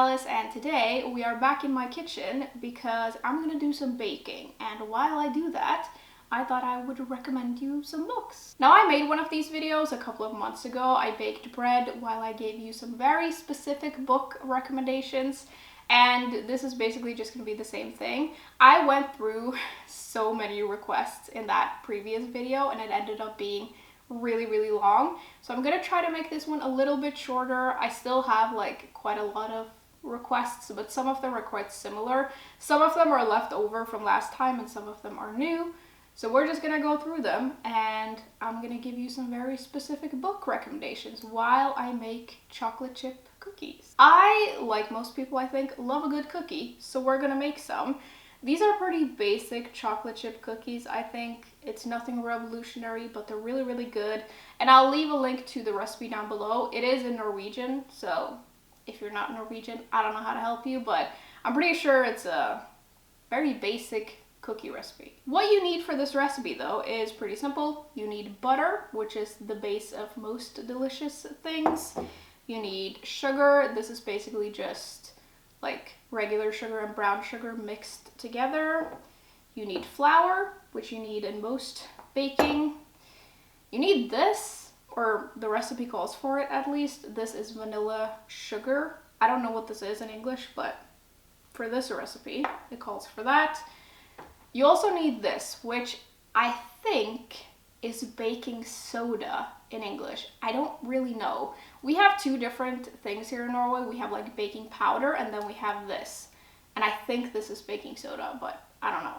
Alice, and today we are back in my kitchen because I'm gonna do some baking, and while I do that, I thought I would recommend you some books. Now, I made one of these videos a couple of months ago. I baked bread while I gave you some very specific book recommendations, and this is basically just gonna be the same thing. I went through so many requests in that previous video and it ended up being really long, so I'm gonna try to make this one a little bit shorter. I still have like quite a lot of requests, but some of them are quite similar. Some of them are left over from last time and some of them are new. So we're just gonna go through them and I'm gonna give you some very specific book recommendations while I make chocolate chip cookies. I, like most people I think, love a good cookie, so we're gonna make some. These are pretty basic chocolate chip cookies. I think it's nothing revolutionary, but they're really good. And I'll leave a link to the recipe down below. It is in Norwegian, so if you're not Norwegian, I don't know how to help you, but I'm pretty sure it's a very basic cookie recipe. What you need for this recipe though is pretty simple. You need butter, which is the base of most delicious things. You need sugar. This is basically just like regular sugar and brown sugar mixed together. You need flour, which you need in most baking. You need this, or the recipe calls for it at least. This is vanilla sugar. I don't know what this is in English, but for this recipe, it calls for that. You also need this, which I think is baking soda in English. I don't really know. We have two different things here in Norway. We have like baking powder and then we have this. And I think this is baking soda, but I don't know.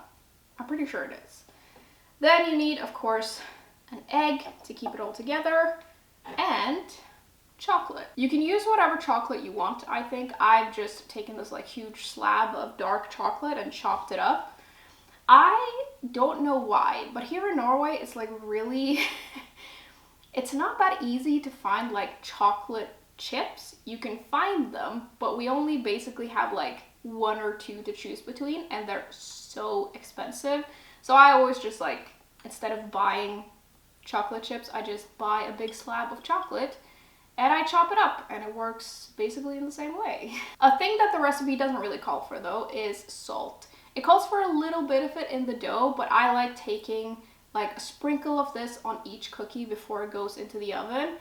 I'm pretty sure it is. Then you need, of course, an egg to keep it all together and chocolate. You can use whatever chocolate you want. I think I've just taken this like huge slab of dark chocolate and chopped it up. I don't know why, but here in Norway, it's like really, it's not that easy to find like chocolate chips. You can find them, but we only basically have like one or two to choose between, and they're so expensive. So I always just like, instead of buying chocolate chips, I just buy a big slab of chocolate and I chop it up, and it works basically in the same way. A thing that the recipe doesn't really call for though is salt. It calls for a little bit of it in the dough, but I like taking like a sprinkle of this on each cookie before it goes into the oven,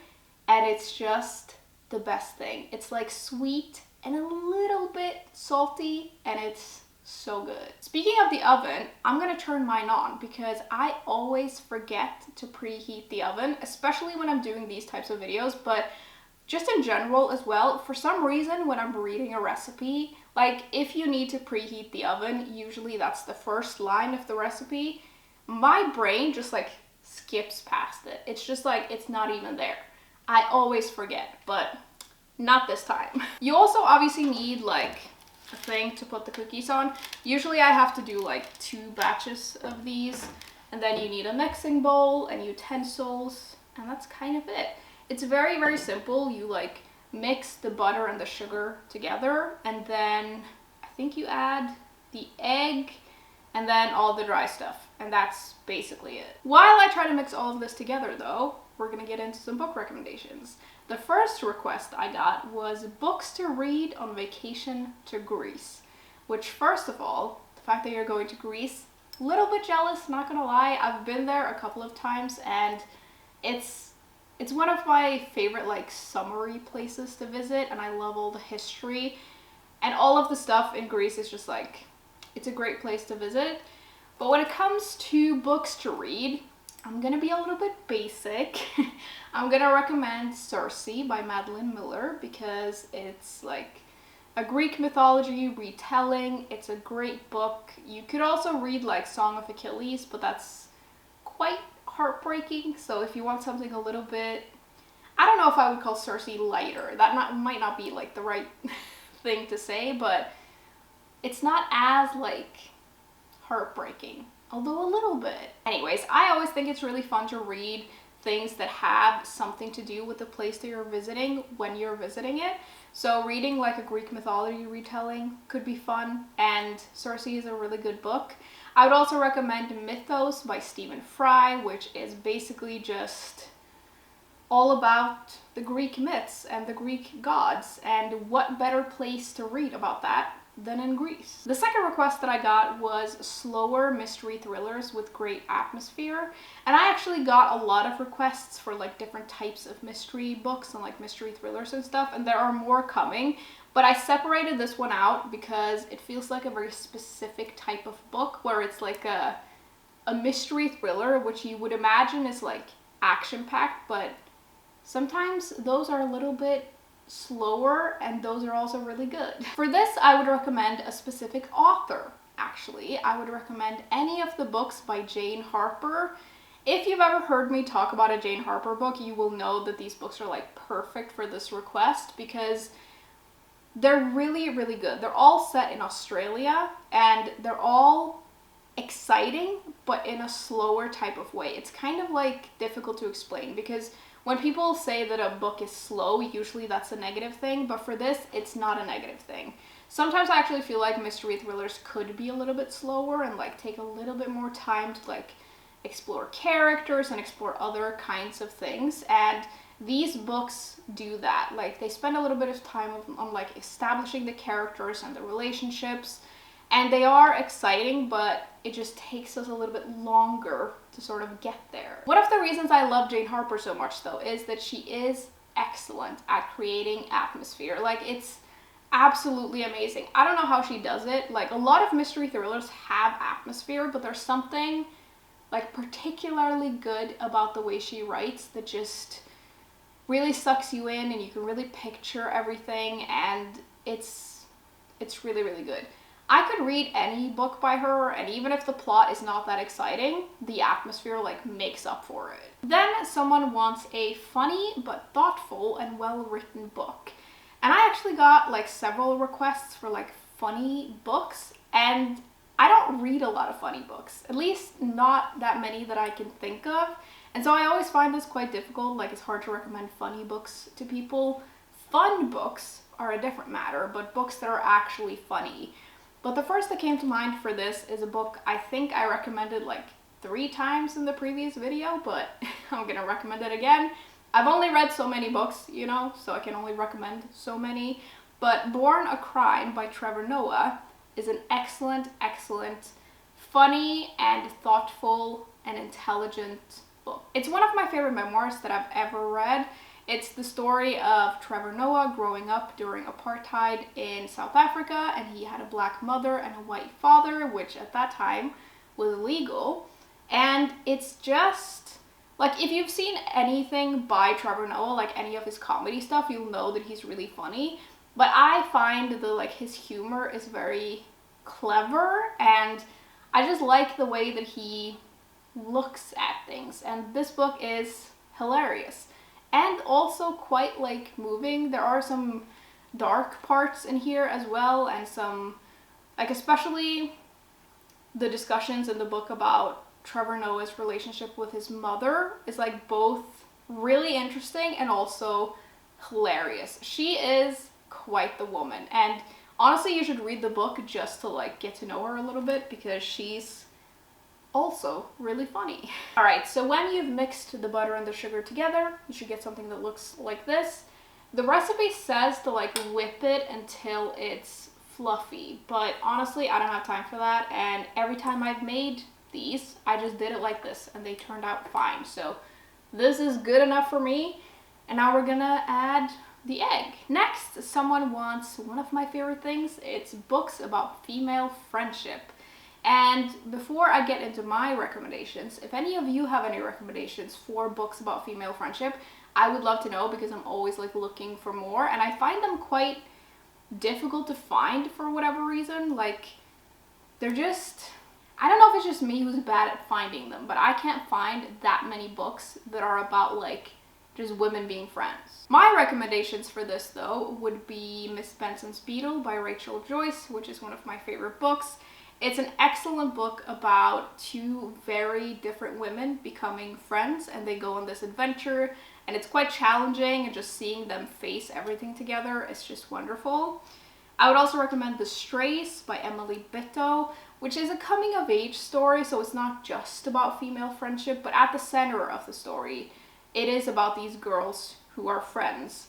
and it's just the best thing. It's like sweet and a little bit salty, and it's so good. Speaking of the oven, I'm gonna turn mine on because I always forget to preheat the oven, especially when I'm doing these types of videos, but just in general as well. For some reason, when I'm reading a recipe, like if you need to preheat the oven, usually that's the first line of the recipe, my brain just like skips past it. It's just like, it's not even there. I always forget, but not this time. You also obviously need like a thing to put the cookies on. Usually I have to do like 2 batches of these, and then you need a mixing bowl and utensils, and that's kind of it. It's very simple. You like mix the butter and the sugar together, and then I think you add the egg and then all the dry stuff, and that's basically it. While I try to mix all of this together though, we're gonna get into some book recommendations. The first request I got was books to read on vacation to Greece, which, first of all, the fact that you're going to Greece, a little bit jealous, not gonna lie. I've been there a couple of times and it's one of my favorite like summery places to visit, and I love all the history and all of the stuff in Greece. Is just like, it's a great place to visit. But when it comes to books to read, I'm gonna be a little bit basic. I'm gonna recommend Circe by Madeline Miller because it's like a Greek mythology retelling. It's a great book. You could also read like Song of Achilles, but that's quite heartbreaking. So if you want something a little bit, I don't know if I would call Circe lighter. That might not be like the right thing to say, but it's not as like heartbreaking, although a little bit. Anyways, I always think it's really fun to read things that have something to do with the place that you're visiting when you're visiting it. So reading like a Greek mythology retelling could be fun, and Circe is a really good book. I would also recommend Mythos by Stephen Fry, which is basically just all about the Greek myths and the Greek gods, and what better place to read about that than in Greece. The second request that I got was slower mystery thrillers with great atmosphere, and I actually got a lot of requests for like different types of mystery books and like mystery thrillers and stuff, and there are more coming, but I separated this one out because it feels like a very specific type of book where it's like a mystery thriller, which you would imagine is like action-packed, but sometimes those are a little bit slower, and those are also really good. For this, I would recommend a specific author. Actually, I would recommend any of the books by Jane Harper. If you've ever heard me talk about a Jane Harper book, you will know that these books are like perfect for this request because they're really, really good. They're all set in Australia, and they're all exciting, but in a slower type of way. It's kind of like difficult to explain because when people say that a book is slow, usually that's a negative thing, but for this, it's not a negative thing. Sometimes I actually feel like mystery thrillers could be a little bit slower and like take a little bit more time to like explore characters and explore other kinds of things, and these books do that. Like, they spend a little bit of time on like establishing the characters and the relationships, and they are exciting, but it just takes us a little bit longer to sort of get there. One of the reasons I love Jane Harper so much, though, is that she is excellent at creating atmosphere. Like, it's absolutely amazing. I don't know how she does it. Like, a lot of mystery thrillers have atmosphere, but there's something like particularly good about the way she writes that just really sucks you in, and you can really picture everything, and it's really, really good. I could read any book by her, and even if the plot is not that exciting, the atmosphere like makes up for it. Then someone wants a funny but thoughtful and well-written book. And I actually got like several requests for like funny books, and I don't read a lot of funny books, at least not that many that I can think of. And so I always find this quite difficult. Like, it's hard to recommend funny books to people. Fun books are a different matter, but books that are actually funny. But the first that came to mind for this is a book I think I recommended like 3 times in the previous video, but I'm gonna recommend it again. I've only read so many books, you know, so I can only recommend so many. But Born a Crime by Trevor Noah is an excellent, funny and thoughtful and intelligent book. It's one of my favorite memoirs that I've ever read. It's the story of Trevor Noah growing up during apartheid in South Africa, and he had a black mother and a white father, which at that time was illegal. And it's just like, if you've seen anything by Trevor Noah, like any of his comedy stuff, you'll know that he's really funny. But I find that like his humor is very clever, and I just like the way that he looks at things. And this book is hilarious and also quite like moving. There are some dark parts in here as well, and some like, especially the discussions in the book about Trevor Noah's relationship with his mother is like both really interesting and also hilarious. She is quite the woman, and honestly you should read the book just to like get to know her a little bit, because she's also really funny. All right, so when you've mixed the butter and the sugar together, you should get something that looks like this. The recipe says to like whip it until it's fluffy, but honestly I don't have time for that, and every time I've made these I just did it like this and they turned out fine. So this is good enough for me, and now we're gonna add the egg. Next, someone wants one of my favorite things. It's books about female friendship. And before I get into my recommendations, if any of you have any recommendations for books about female friendship, I would love to know, because I'm always like looking for more, and I find them quite difficult to find for whatever reason. Like, they're just, I don't know if it's just me who's bad at finding them, but I can't find that many books that are about like just women being friends. My recommendations for this though would be Miss Benson's Beetle by Rachel Joyce, which is one of my favorite books. It's an excellent book about 2 very different women becoming friends, and they go on this adventure, and it's quite challenging, and just seeing them face everything together is just wonderful. I would also recommend The Strays by Emily Bitto, which is a coming-of-age story, so it's not just about female friendship, but at the center of the story it is about these girls who are friends.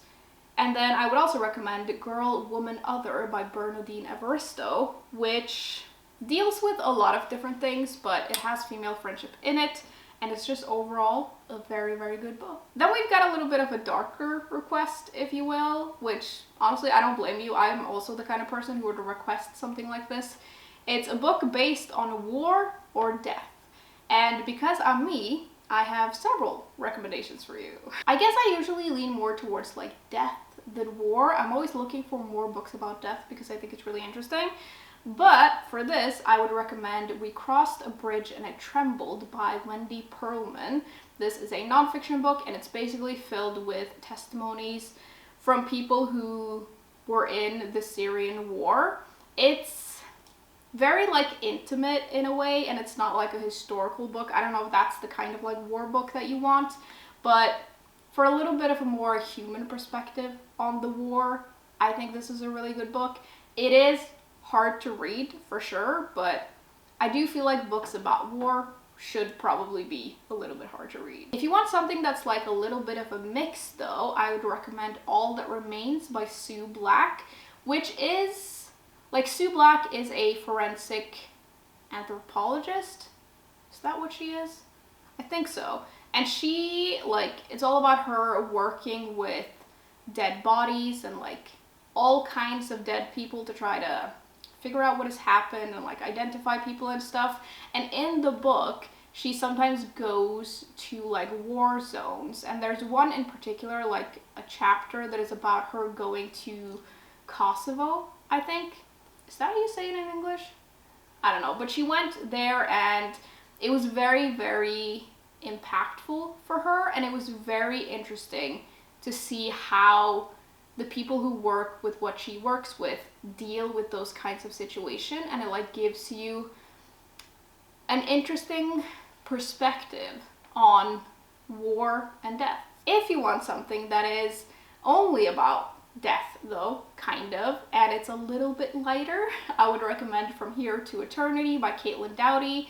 And then I would also recommend Girl, Woman, Other by Bernardine Evaristo, which deals with a lot of different things, but it has female friendship in it, and it's just overall a very, very good book. Then we've got a little bit of a darker request, if you will, which honestly, I don't blame you. I'm also the kind of person who would request something like this. It's a book based on war or death. And because I'm me, I have several recommendations for you. I guess I usually lean more towards like death than war. I'm always looking for more books about death because I think it's really interesting. But for this, I would recommend We Crossed a Bridge and It Trembled by Wendy Perlman. This is a nonfiction book, and it's basically filled with testimonies from people who were in the Syrian war. It's very like intimate in a way, and it's not like a historical book. I don't know if that's the kind of like war book that you want, but for a little bit of a more human perspective on the war, I think this is a really good book. It is hard to read for sure, but I do feel like books about war should probably be a little bit hard to read. If you want something that's like a little bit of a mix though, I would recommend All That Remains by Sue Black, which is like, Sue Black is a forensic anthropologist. Is that what she is? I think so. And she, like, it's all about her working with dead bodies and like all kinds of dead people to try to figure out what has happened and like identify people and stuff. And in the book, she sometimes goes to like war zones, and there's one in particular, like a chapter that is about her going to Kosovo, I think. Is that how you say it in English? I don't know, but she went there and it was very, very impactful for her, and it was very interesting to see how the people who work with what she works with deal with those kinds of situations, and it like gives you an interesting perspective on war and death. If you want something that is only about death though, kind of, and it's a little bit lighter, I would recommend From Here to Eternity by Caitlin Doughty.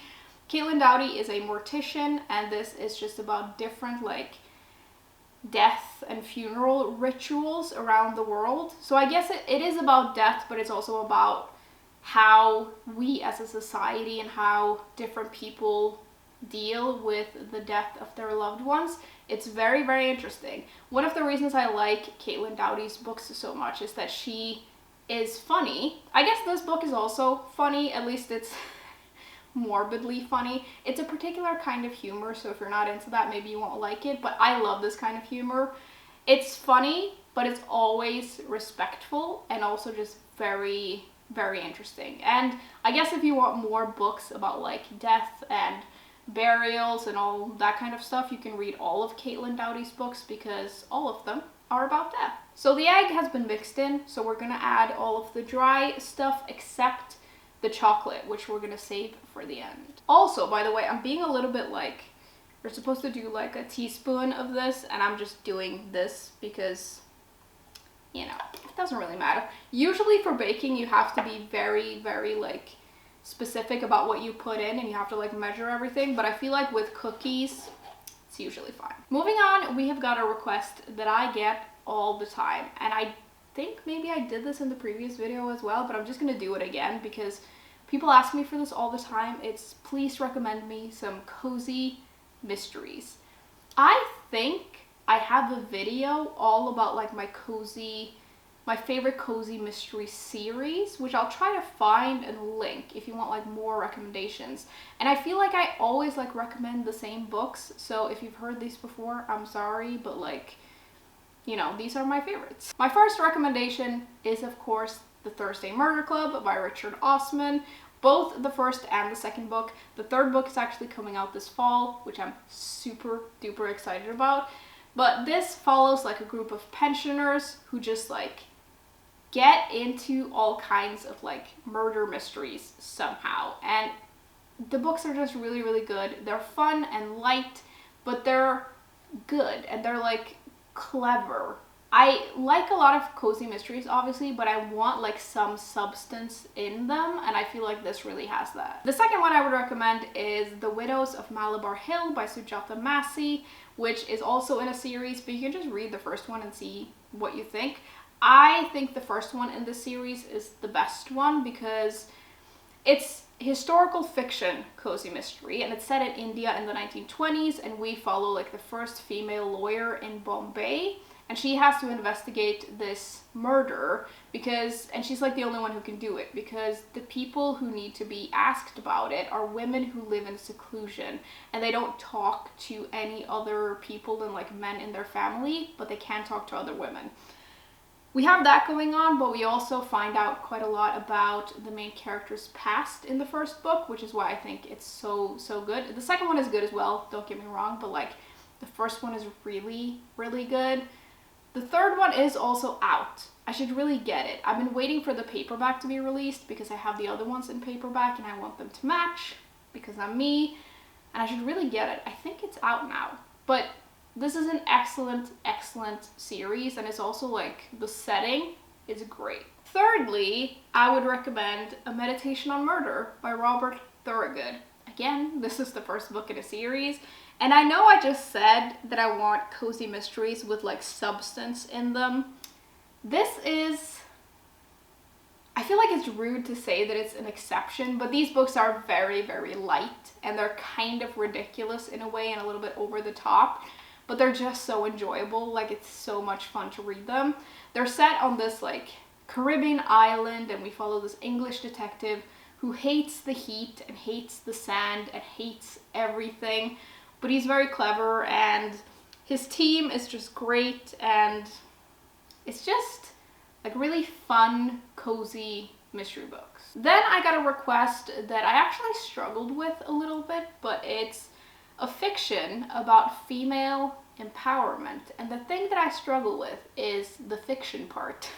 Caitlin Doughty is a mortician, and this is just about different like death and funeral rituals around the world. So I guess it is about death, but it's also about how we as a society and how different people deal with the death of their loved ones. It's very, very interesting. One of the reasons I like Caitlin Doughty's books so much is that she is funny. I guess this book is also funny, at least it's morbidly funny. It's a particular kind of humor, so if you're not into that, maybe you won't like it, but I love this kind of humor. It's funny, but it's always respectful and also just very, very interesting. And I guess if you want more books about like death and burials and all that kind of stuff, you can read all of Caitlin Doughty's books because all of them are about death. So the egg has been mixed in, so we're gonna add all of the dry stuff except the chocolate, which we're gonna save for the end. Also, by the way, I'm being a little bit like, you're supposed to do like a teaspoon of this, and I'm just doing this because, you know, it doesn't really matter. Usually for baking, you have to be very, very like specific about what you put in, and you have to like measure everything, but I feel like with cookies, it's usually fine. Moving on, we have got a request that I get all the time, and I think maybe I did this in the previous video as well, but I'm just gonna do it again because people ask me for this all the time. It's please recommend me some cozy mysteries. I think I have a video all about like my favorite cozy mystery series, which I'll try to find and link if you want like more recommendations. And I feel like I always like recommend the same books, so if you've heard these before, I'm sorry, but like, you know, these are my favorites. My first recommendation is, of course, The Thursday Murder Club by Richard Osman. Both the first and the second book. The third book is actually coming out this fall, which I'm super duper excited about. But this follows like a group of pensioners who just like get into all kinds of like murder mysteries somehow. And the books are just really, really good. They're fun and light, but they're good and they're like clever. I like a lot of cozy mysteries, obviously, but I want like some substance in them, and I feel like this really has that. The second one I would recommend is The Widows of Malabar Hill by Sujata Massey, which is also in a series, but you can just read the first one and see what you think. I think the first one in the series is the best one because it's historical fiction cozy mystery, and it's set in India in the 1920s, and we follow like the first female lawyer in Bombay, and she has to investigate this murder and she's like the only one who can do it, because the people who need to be asked about it are women who live in seclusion, and they don't talk to any other people than like men in their family, but they can talk to other women. We have that going on, but we also find out quite a lot about the main character's past in the first book, which is why I think it's so good. The second one is good as well, don't get me wrong, but like the first one is really, really good. The third one is also out. I should really get it. I've been waiting for the paperback to be released because I have the other ones in paperback and I want them to match because I'm me, and I should really get it. I think it's out now, but this is an excellent series, and it's also like the setting is great. Thirdly, I would recommend A Meditation on Murder by Robert Thorogood. Again, this is the first book in a series, and I know I just said that I want cozy mysteries with like substance in them. I feel like it's rude to say that it's an exception, but these books are very, very light, and they're kind of ridiculous in a way and a little bit over the top, but they're just so enjoyable. Like, it's so much fun to read them. They're set on this like Caribbean island, and we follow this English detective who hates the heat and hates the sand and hates everything, but he's very clever, and his team is just great, and it's just like really fun, cozy mystery books. Then I got a request that I actually struggled with a little bit, but it's a fiction about female empowerment, and the thing that I struggle with is the fiction part.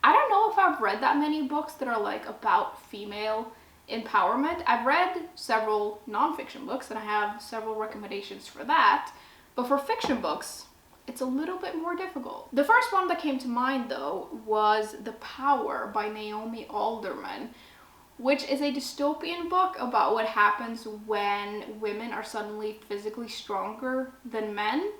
I don't know if I've read that many books that are like about female empowerment. I've read several non-fiction books, and I have several recommendations for that, but for fiction books it's a little bit more difficult. The first one that came to mind though was The Power by Naomi Alderman, which is a dystopian book about what happens when women are suddenly physically stronger than men.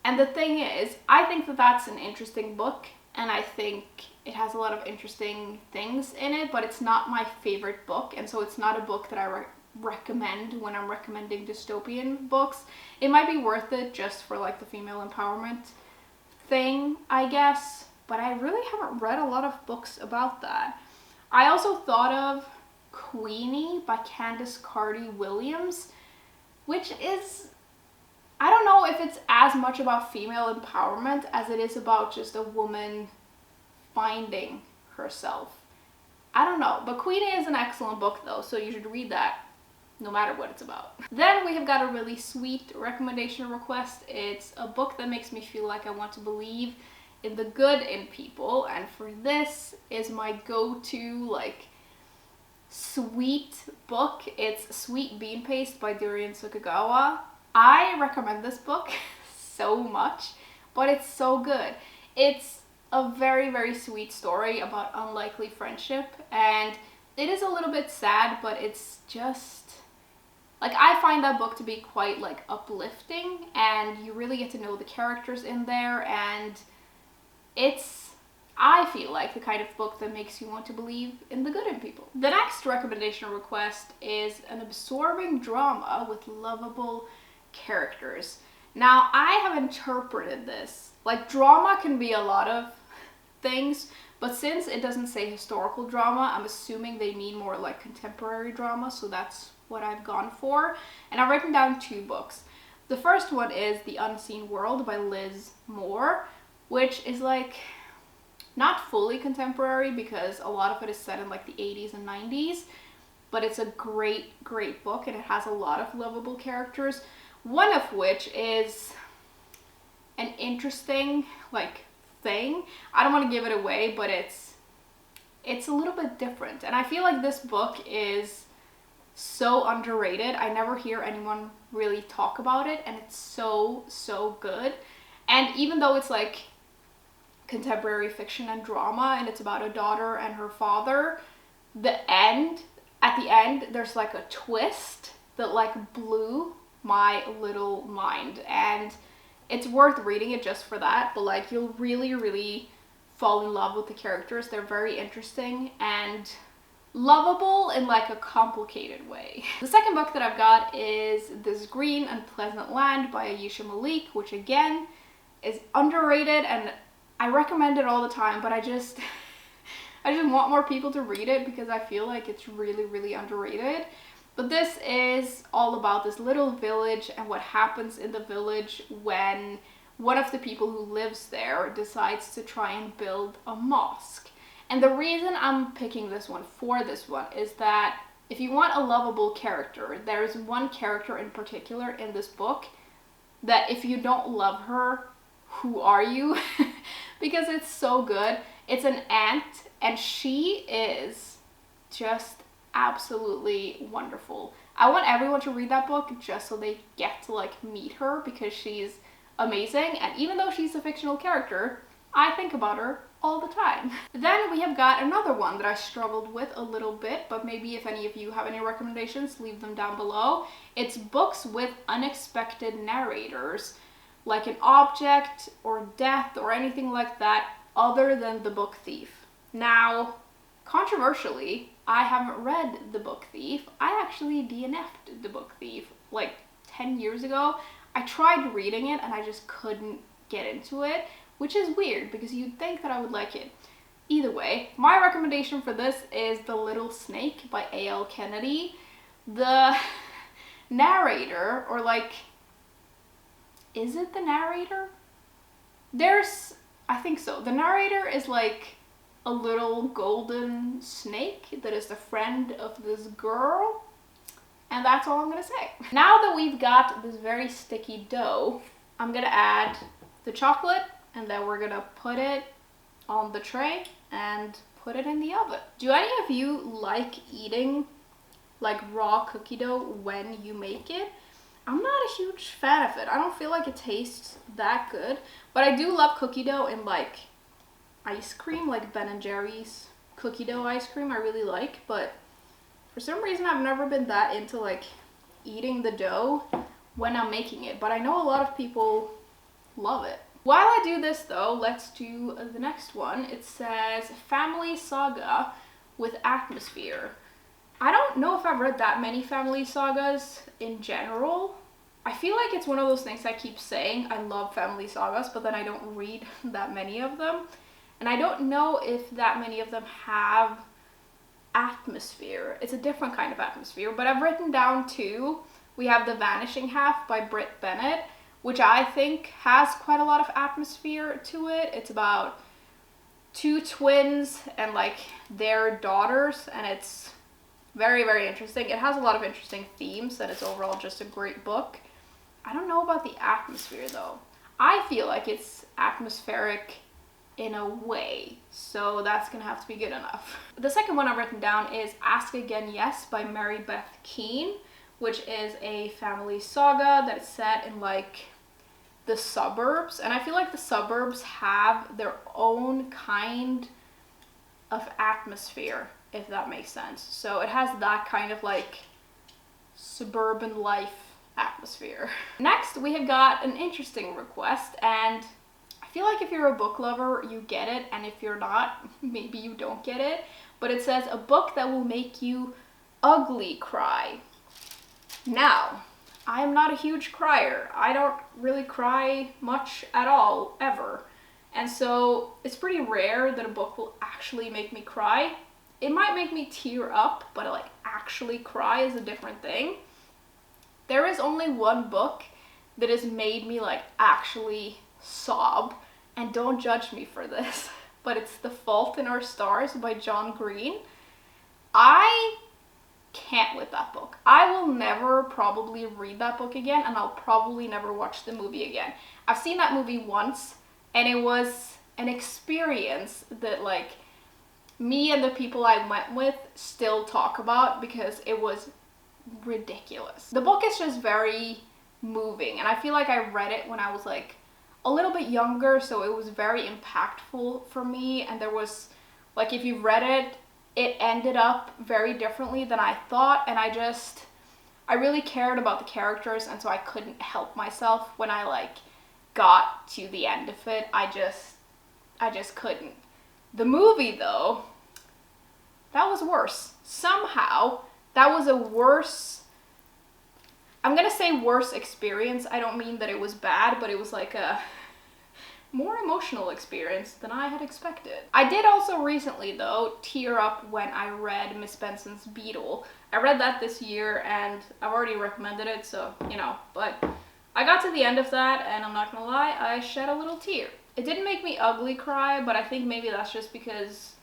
And the thing is, I think that that's an interesting book, and I think it has a lot of interesting things in it, but it's not my favorite book, and so it's not a book that I recommend when I'm recommending dystopian books. It might be worth it just for like the female empowerment thing, I guess, but I really haven't read a lot of books about that. I also thought of Queenie by Candace Carty Williams, which is, I don't know if it's as much about female empowerment as it is about just a woman finding herself. I don't know, but Queenie is an excellent book though, so you should read that no matter what it's about. Then we have got a really sweet recommendation request. It's a book that makes me feel like I want to believe in the good in people, and for this is my go-to like sweet book. It's Sweet Bean Paste by Durian Sukagawa. I recommend this book so much, but it's so good. It's a very, very sweet story about unlikely friendship, and it is a little bit sad, but it's just like, I find that book to be quite like uplifting, and you really get to know the characters in there, and it's, I feel like, the kind of book that makes you want to believe in the good in people. The next recommendation request is an absorbing drama with lovable characters. Now, I have interpreted this, like, drama can be a lot of things, but since it doesn't say historical drama, I'm assuming they mean more like contemporary drama, so that's what I've gone for. And I've written down 2 books. The first one is The Unseen World by Liz Moore, which is like not fully contemporary because a lot of it is set in like the 80s and 90s, but it's a great book, and it has a lot of lovable characters, one of which is an interesting like thing. I don't want to give it away, but it's a little bit different, and I feel like this book is so underrated. I never hear anyone really talk about it, and it's so good. And even though it's like contemporary fiction and drama, and it's about a daughter and her father, at the end there's like a twist that like blew my little mind, and it's worth reading it just for that. But like, you'll really fall in love with the characters. They're very interesting and lovable in like a complicated way. The second book that I've got is This Green and Pleasant Land by Ayesha Malik, which again is underrated, and I recommend it all the time, but I just want more people to read it because I feel like it's really underrated. But this is all about this little village and what happens in the village when one of the people who lives there decides to try and build a mosque. And the reason I'm picking this one for this one is that if you want a lovable character, there's one character in particular in this book that if you don't love her, who are you? Because it's so good. It's an aunt, and she is just absolutely wonderful. I want everyone to read that book just so they get to like meet her, because she's amazing, and even though she's a fictional character, I think about her all the time. Then we have got another one that I struggled with a little bit, but maybe if any of you have any recommendations, leave them down below. It's books with unexpected narrators, like an object or death or anything like that other than The Book Thief. Now, controversially, I haven't read The Book Thief. I actually DNF'd The Book Thief like 10 years ago. I tried reading it and I just couldn't get into it, which is weird because you'd think that I would like it. Either way, my recommendation for this is The Little Snake by A.L. Kennedy. The narrator, or like, is it the narrator? I think so. The narrator is like a little golden snake that is the friend of this girl. And that's all I'm gonna say. Now that we've got this very sticky dough, I'm gonna add the chocolate, and then we're gonna put it on the tray and put it in the oven. Do any of you like eating like raw cookie dough when you make it? I'm not a huge fan of it. I don't feel like it tastes that good, but I do love cookie dough in like ice cream, like Ben & Jerry's cookie dough ice cream I really like, but for some reason I've never been that into like eating the dough when I'm making it, but I know a lot of people love it. While I do this though, let's do the next one. It says Family Saga with Atmosphere. I don't know if I've read that many family sagas in general. I feel like it's one of those things I keep saying, I love family sagas, but then I don't read that many of them. And I don't know if that many of them have atmosphere. It's a different kind of atmosphere, but I've written down two. We have The Vanishing Half by Britt Bennett, which I think has quite a lot of atmosphere to it. It's about two twins and like their daughters, and it's very interesting. It has a lot of interesting themes, and it's overall just a great book. I don't know about the atmosphere though. I feel like it's atmospheric in a way, so that's gonna have to be good enough. The second one I've written down is Ask Again Yes by Mary Beth Keane, which is a family saga that is set in like the suburbs, and I feel like the suburbs have their own kind of atmosphere, if that makes sense. So it has that kind of like suburban life atmosphere. Next, we have got an interesting request, and I feel like if you're a book lover, you get it, and if you're not, maybe you don't get it. But it says a book that will make you ugly cry. Now, I am not a huge crier. I don't really cry much at all, ever. And so it's pretty rare that a book will actually make me cry. It might make me tear up, but like actually cry is a different thing. There is only one book that has made me like actually sob, and don't judge me for this, but it's The Fault in Our Stars by John Green. I can't with that book. I will never probably read that book again, and I'll probably never watch the movie again. I've seen that movie once, and it was an experience that like me and the people I went with still talk about because it was ridiculous. The book is just very moving, and I feel like I read it when I was like a little bit younger, so it was very impactful for me, and there was like, if you've read it, it ended up very differently than I thought, and I I really cared about the characters, and so I couldn't help myself when I like got to the end of it. I just couldn't. The movie though, that was worse. Somehow, that was a worse, I'm gonna say worse experience. I don't mean that it was bad, but it was like a more emotional experience than I had expected. I did also recently though tear up when I read Miss Benson's Beetle. I read that this year and I've already recommended it, so you know, but I got to the end of that and I'm not gonna lie, I shed a little tear. It didn't make me ugly cry, but I think maybe that's just because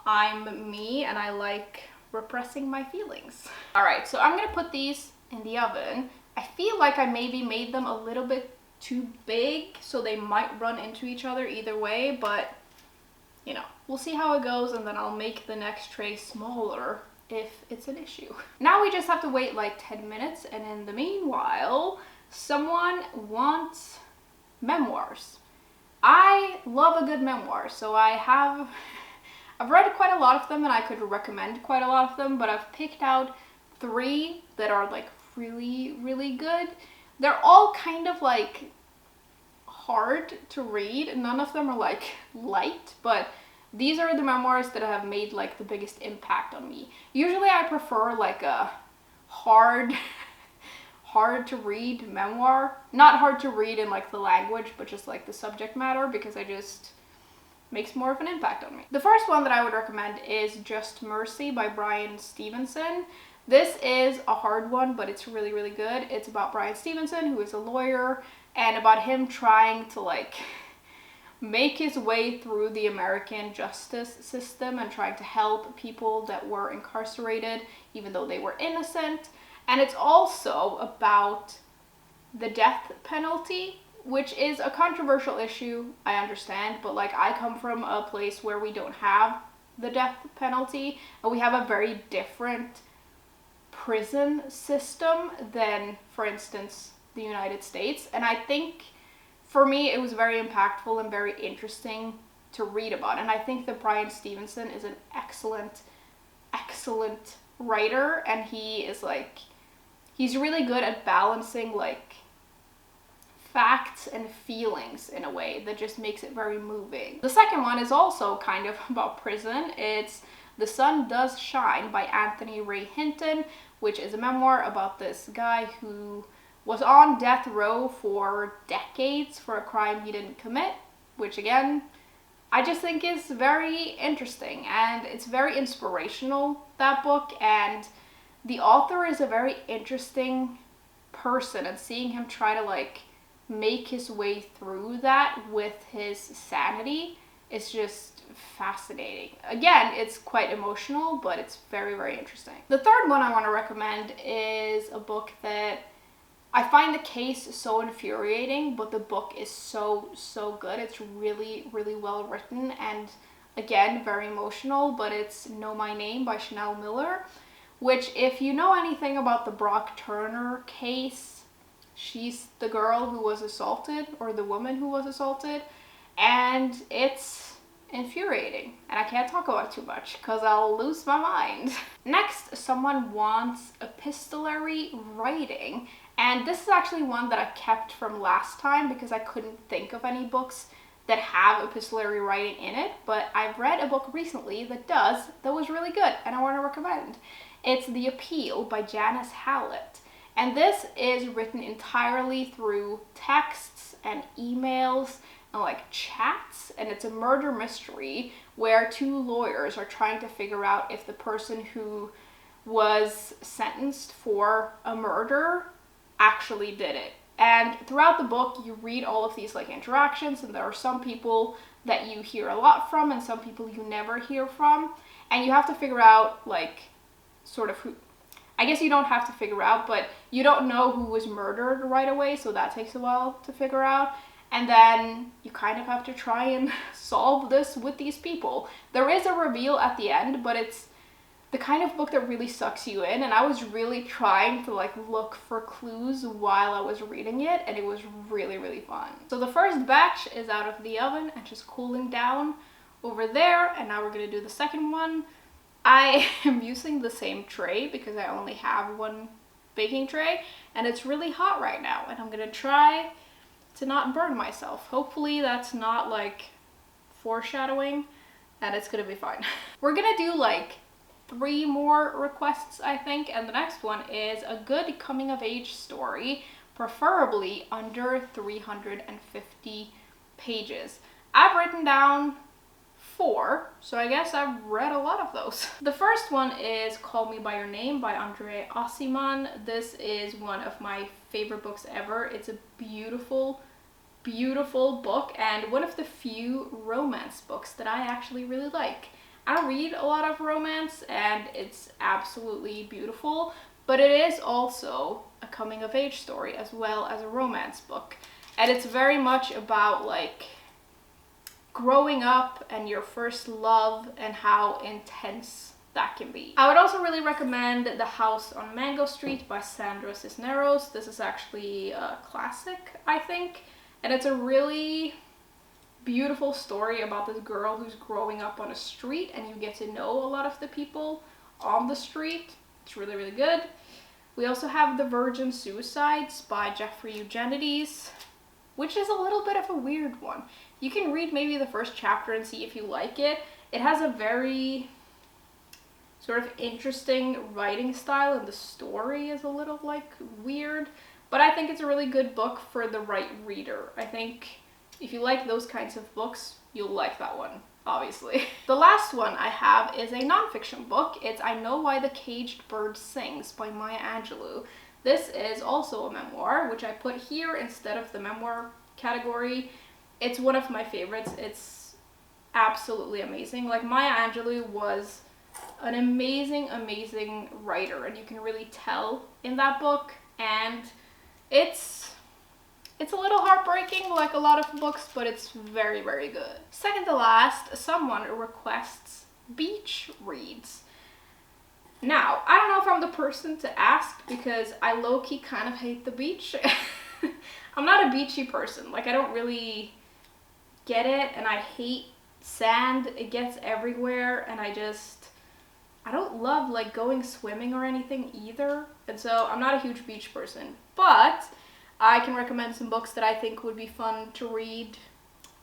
I'm me and I like repressing my feelings. Alright, so I'm gonna put these in the oven. I feel like I maybe made them a little bit too big, so they might run into each other either way, but you know, we'll see how it goes, and then I'll make the next tray smaller if it's an issue. Now we just have to wait like 10 minutes, and in the meanwhile, someone wants memoirs. I love a good memoir, so I've read quite a lot of them and I could recommend quite a lot of them, but I've picked out 3 that are like really, really good. They're all kind of like hard to read. None of them are like light, but these are the memoirs that have made like the biggest impact on me. Usually I prefer like a hard to read memoir. Not hard to read in like the language, but just like the subject matter, because I just makes more of an impact on me. The first one that I would recommend is Just Mercy by Bryan Stevenson. This is a hard one, but it's really, really good. It's about Bryan Stevenson, who is a lawyer, and about him trying to like make his way through the American justice system and trying to help people that were incarcerated even though they were innocent. And it's also about the death penalty, which is a controversial issue, I understand, but like I come from a place where we don't have the death penalty, and we have a very different prison system than, for instance, the United States. And I think for me it was very impactful and very interesting to read about, and I think that Bryan Stevenson is an excellent writer, and he's really good at balancing like facts and feelings in a way that just makes it very moving. The second one is also kind of about prison. It's The Sun Does Shine by Anthony Ray Hinton, which is a memoir about this guy who was on death row for decades for a crime he didn't commit, which again, I just think is very interesting, and it's very inspirational, that book, and the author is a very interesting person, and seeing him try to like make his way through that with his sanity is just fascinating. Again, it's quite emotional, but it's very, very interesting. The third one I want to recommend is a book that I find the case so infuriating, but the book is so good. It's really, really well written, and again, very emotional, but it's Know My Name by Chanel Miller, which, if you know anything about the Brock Turner case, she's the girl who was assaulted, or the woman who was assaulted, and it's infuriating, and I can't talk about it too much because I'll lose my mind. Next, someone wants epistolary writing, and this is actually one that I kept from last time because I couldn't think of any books that have epistolary writing in it, but I've read a book recently that was really good, and I want to recommend. It's The Appeal by Janice Hallett, and this is written entirely through texts and emails and like chats, and it's a murder mystery where 2 lawyers are trying to figure out if the person who was sentenced for a murder actually did it. And throughout the book you read all of these like interactions, and there are some people that you hear a lot from and some people you never hear from, and you have to figure out like sort of who, I guess you don't have to figure out, but you don't know who was murdered right away, so that takes a while to figure out. And then you kind of have to try and solve this with these people. There is a reveal at the end, but it's the kind of book that really sucks you in, and I was really trying to like look for clues while I was reading it, and it was really, really fun. So the first batch is out of the oven and just cooling down over there, and now we're gonna do the second one. I am using the same tray because I only have one baking tray, and it's really hot right now, and I'm gonna try to not burn myself. Hopefully that's not like foreshadowing, and it's gonna be fine. We're gonna do like 3 more requests, I think, and the next one is a good coming of age story, preferably under 350 pages. I've written down 4, so I guess I've read a lot of those. The first one is Call Me By Your Name by Andre Aciman. This is one of my favorite books ever. It's a beautiful, beautiful book, and one of the few romance books that I actually really like. I don't read a lot of romance, and it's absolutely beautiful, but it is also a coming of age story as well as a romance book. And it's very much about like growing up and your first love and how intense that can be. I would also really recommend The House on Mango Street by Sandra Cisneros. This is actually a classic, I think, and it's a really beautiful story about this girl who's growing up on a street, and you get to know a lot of the people on the street. It's really, really good. We also have The Virgin Suicides by Jeffrey Eugenides, which is a little bit of a weird one. You can read maybe the first chapter and see if you like it. It has a very sort of interesting writing style, and the story is a little like weird, but I think it's a really good book for the right reader. I think if you like those kinds of books, you'll like that one, obviously. The last one I have is a nonfiction book. It's I Know Why the Caged Bird Sings by Maya Angelou. This is also a memoir, which I put here instead of the memoir category. It's one of my favorites. It's absolutely amazing. Like, Maya Angelou was an amazing, amazing writer, and you can really tell in that book, and it's a little heartbreaking like a lot of books, but it's very, very good. Second to last, someone requests beach reads. Now, I don't know if I'm the person to ask because I low-key kind of hate the beach. I'm not a beachy person. Like, I don't really get it, and I hate sand. It gets everywhere, and I don't love like going swimming or anything either. And so I'm not a huge beach person, but I can recommend some books that I think would be fun to read,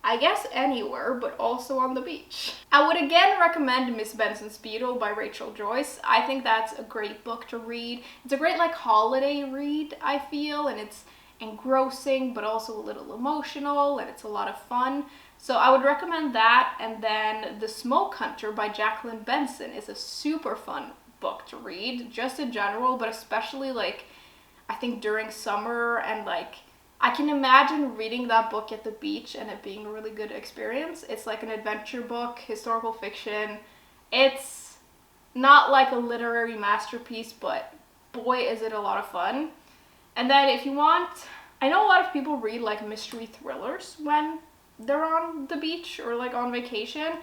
I guess anywhere, but also on the beach. I would again recommend Miss Benson's Beetle by Rachel Joyce. I think that's a great book to read. It's a great like holiday read, I feel, and it's engrossing but also a little emotional, and it's a lot of fun. So I would recommend that. And then The Smoke Hunter by Jacqueline Benson is a super fun book to read, just in general, but especially like I think during summer, and like I can imagine reading that book at the beach and it being a really good experience. It's like an adventure book, historical fiction. It's not like a literary masterpiece, but boy is it a lot of fun. And then if you want, I know a lot of people read like mystery thrillers when they're on the beach or like on vacation,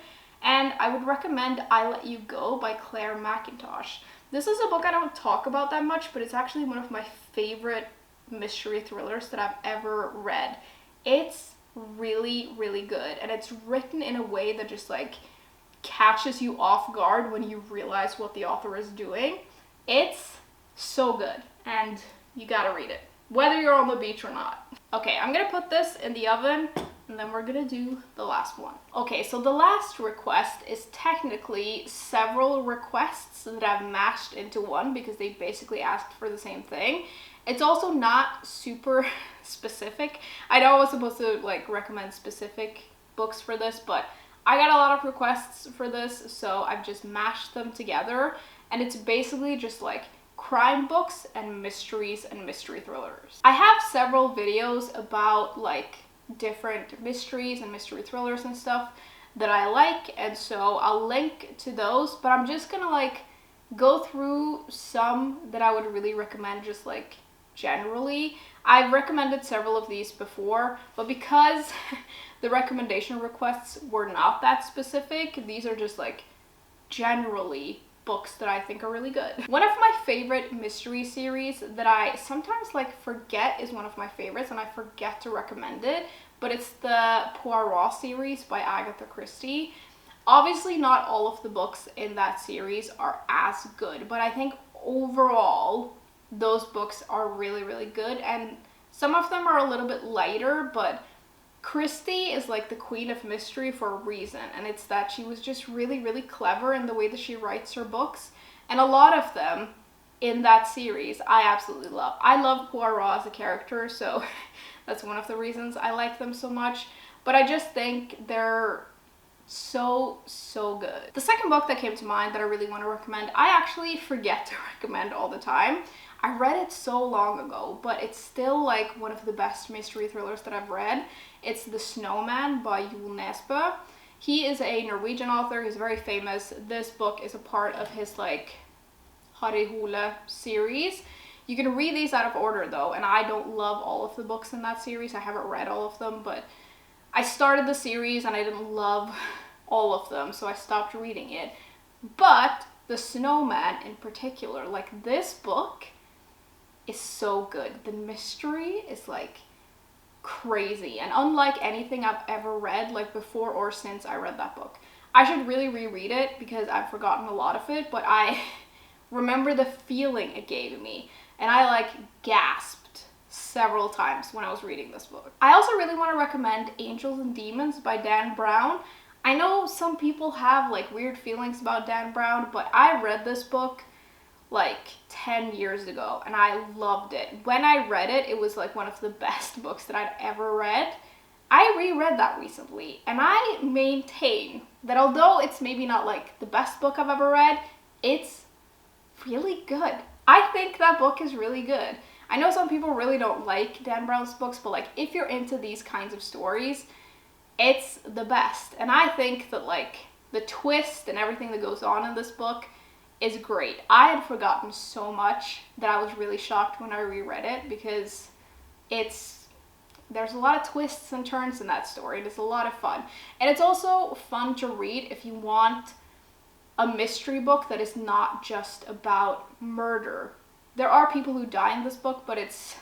and I would recommend I Let You Go by Claire McIntosh. This is a book I don't talk about that much, but it's actually one of my favorite mystery thrillers that I've ever read. It's really, really good, and it's written in a way that just like catches you off guard when you realize what the author is doing. It's so good, and you gotta read it, whether you're on the beach or not. Okay, I'm gonna put this in the oven, and then we're gonna do the last one. Okay, so the last request is technically several requests that I've mashed into one because they basically asked for the same thing. It's also not super specific. I know I was supposed to like recommend specific books for this, but I got a lot of requests for this, so I've just mashed them together, and it's basically just like crime books and mysteries and mystery thrillers. I have several videos about like different mysteries and mystery thrillers and stuff that I like, and so I'll link to those, but I'm just gonna like go through some that I would really recommend just like generally. I've recommended several of these before, but because the recommendation requests were not that specific, these are just like generally books that I think are really good. One of my favorite mystery series that I sometimes like forget is one of my favorites, and I forget to recommend it, but it's the Poirot series by Agatha Christie. Obviously not all of the books in that series are as good, but I think overall those books are really, really good. And some of them are a little bit lighter, but Christie is like the queen of mystery for a reason. And it's that she was just really, really clever in the way that she writes her books. And a lot of them in that series I absolutely love. I love Poirot as a character, so that's one of the reasons I like them so much. But I just think they're so good. The second book that came to mind that I really want to recommend, I actually forget to recommend all the time. I read it so long ago, but it's still like one of the best mystery thrillers that I've read. It's The Snowman by Yul Nesbø. He is a Norwegian author. He's very famous. This book is a part of his like Harry Hole series. You can read these out of order though, and I don't love all of the books in that series. I haven't read all of them, but I started the series and I didn't love all of them, so I stopped reading it. But The Snowman in particular, like this book is so good. The mystery is like crazy and unlike anything I've ever read, like before or since I read that book. I should really reread it because I've forgotten a lot of it, but I remember the feeling it gave me, and I like gasped several times when I was reading this book. I also really want to recommend Angels and Demons by Dan Brown. I know some people have like weird feelings about Dan Brown, but I read this book like 10 years ago and I loved it. When I read it, it was like one of the best books that I'd ever read. I reread that recently and I maintain that although it's maybe not like the best book I've ever read, it's really good. I think that book is really good. I know some people really don't like Dan Brown's books, but like if you're into these kinds of stories, it's the best. And I think that like the twist and everything that goes on in this book is great. I had forgotten so much that I was really shocked when I reread it because there's a lot of twists and turns in that story. It's a lot of fun. And it's also fun to read if you want a mystery book that is not just about murder. There are people who die in this book, but it's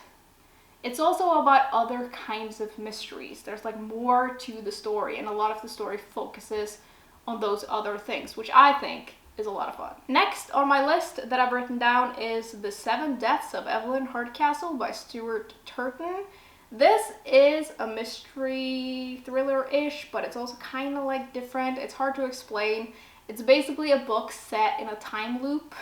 also about other kinds of mysteries. There's like more to the story, and a lot of the story focuses on those other things, which I think is a lot of fun. Next on my list that I've written down is The Seven Deaths of Evelyn Hardcastle by Stuart Turton. This is a mystery thriller-ish, but it's also kind of like different. It's hard to explain. It's basically a book set in a time loop.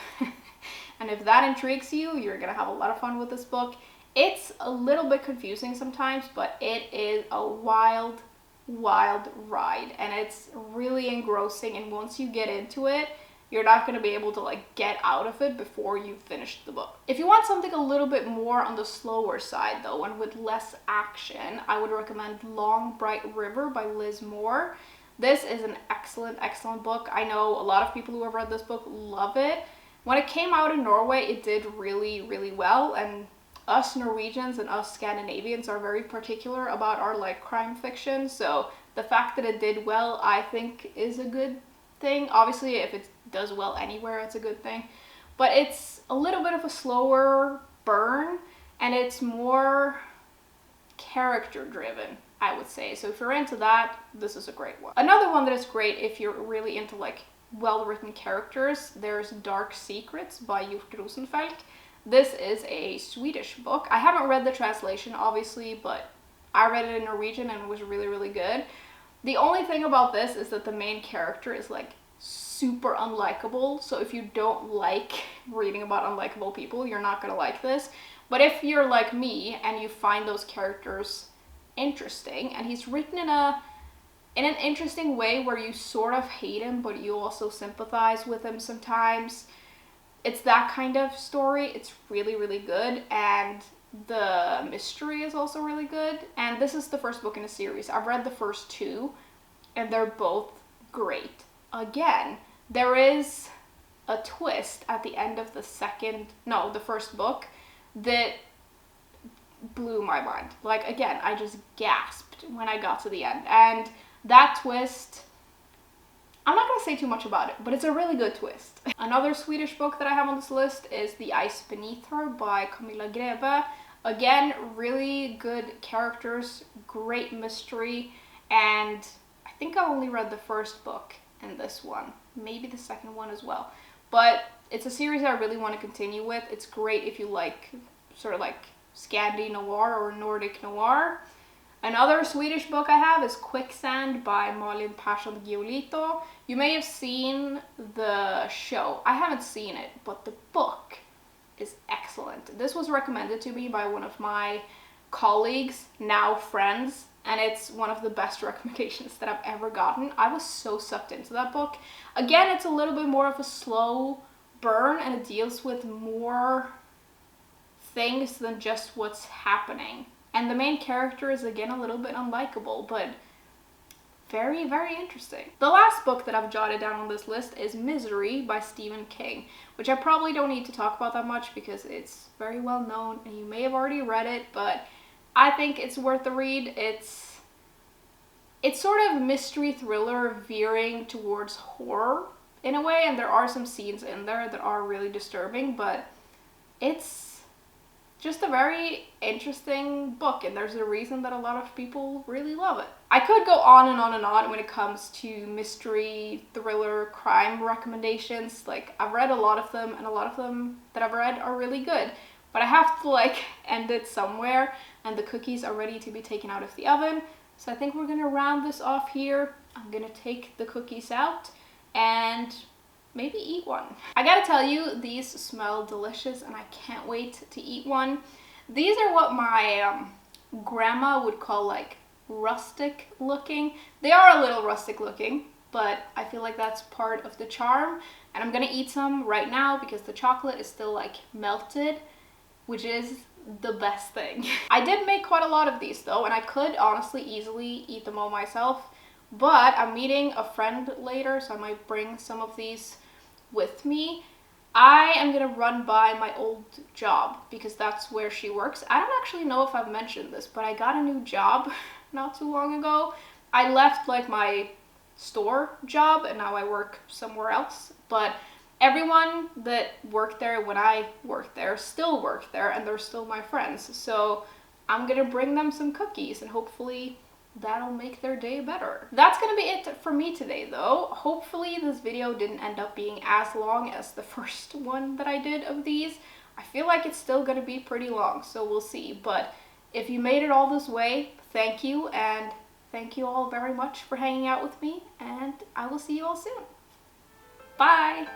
And if that intrigues you, you're gonna have a lot of fun with this book. It's a little bit confusing sometimes, but it is a wild ride, and it's really engrossing, and once you get into it, you're not going to be able to like get out of it before you've finished the book. If you want something a little bit more on the slower side though, and with less action, I would recommend Long Bright River by Liz Moore. This is an excellent book. I know a lot of people who have read this book love it. When it came out in Norway, it did really well, and us Norwegians and us Scandinavians are very particular about our like crime fiction, so the fact that it did well, I think, is a good thing. Obviously, if it does well anywhere, it's a good thing. But it's a little bit of a slower burn, and it's more character driven, I would say. So if you're into that, this is a great one. Another one that is great if you're really into like well-written characters, there's Dark Secrets by Hjort Rosenfeldt. This is a Swedish book. I haven't read the translation, obviously, but I read it in Norwegian and it was really good. The only thing about this is that the main character is like super unlikable, so if you don't like reading about unlikable people, you're not gonna like this. But if you're like me and you find those characters interesting, and he's written in an interesting way where you sort of hate him, but you also sympathize with him sometimes. It's that kind of story. It's really good, and the mystery is also really good. And this is the first book in a series. I've read the first two, and they're both great. Again, there is a twist at the end of the first book that blew my mind. Like, again, I just gasped when I got to the end. And that twist, I'm not going to say too much about it, but it's a really good twist. Another Swedish book that I have on this list is The Ice Beneath Her by Camilla Grebe. Again, really good characters, great mystery, and I think I only read the first book in this one, maybe the second one as well. but it's a series I really want to continue with. It's great if you like sort of like Scandi noir or Nordic noir. Another Swedish book I have is Quicksand by Malin Persson Giolito. You may have seen the show. I haven't seen it, but the book is excellent. This was recommended to me by one of my colleagues, now friends, and it's one of the best recommendations that I've ever gotten. I was so sucked into that book. Again, it's a little bit more of a slow burn, and it deals with more things than just what's happening. And the main character is again a little bit unlikable, but very, very interesting. The last book that I've jotted down on this list is Misery by Stephen King, which I probably don't need to talk about that much because it's very well known and you may have already read it, but I think it's worth the read. It's sort of mystery thriller veering towards horror in a way, and there are some scenes in there that are really disturbing, but it's just a very interesting book, and there's a reason that a lot of people really love it. I could go on and on and on when it comes to mystery, thriller, crime recommendations. Like, I've read a lot of them, and a lot of them that I've read are really good, but I have to like end it somewhere, and the cookies are ready to be taken out of the oven. So I think we're gonna round this off here. I'm gonna take the cookies out and maybe eat one. I gotta tell you, these smell delicious and I can't wait to eat one. These are what my grandma would call like rustic looking. They are a little rustic looking, but I feel like that's part of the charm. And I'm gonna eat some right now because the chocolate is still like melted, which is the best thing. I did make quite a lot of these though, and I could honestly easily eat them all myself, but I'm meeting a friend later, so I might bring some of these with me. I am gonna run by my old job because that's where she works. I don't actually know if I've mentioned this, but I got a new job not too long ago. I left like my store job and now I work somewhere else, but everyone that worked there when I worked there still work there and they're still my friends. So I'm gonna bring them some cookies and hopefully that'll make their day better. That's gonna be it for me today though. Hopefully this video didn't end up being as long as the first one that I did of these. I feel like it's still gonna be pretty long, so we'll see. But if you made it all this way, thank you, and thank you all very much for hanging out with me, and I will see you all soon. Bye!